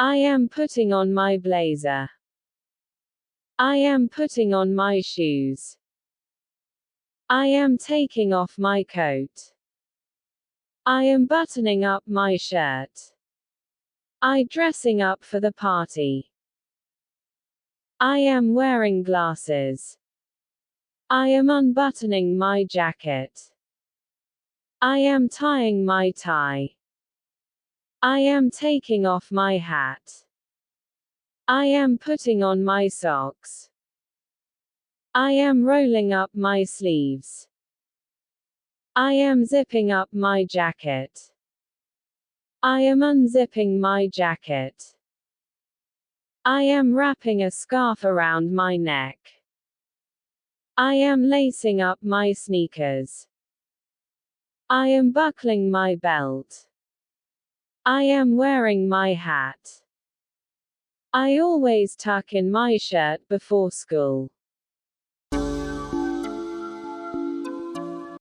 I am putting on my blazer. I am putting on my shoes. I am taking off my coat. I am buttoning up my shirt. I dressing up for the party. I am wearing glasses. I am unbuttoning my jacket. I am tying my tie. I am taking off my hat. I am putting on my socks. I am rolling up my sleeves. I am zipping up my jacket. I am unzipping my jacket. I am wrapping a scarf around my neck. I am lacing up my sneakers. I am buckling my belt. I am wearing my hat. I always tuck in my shirt before school.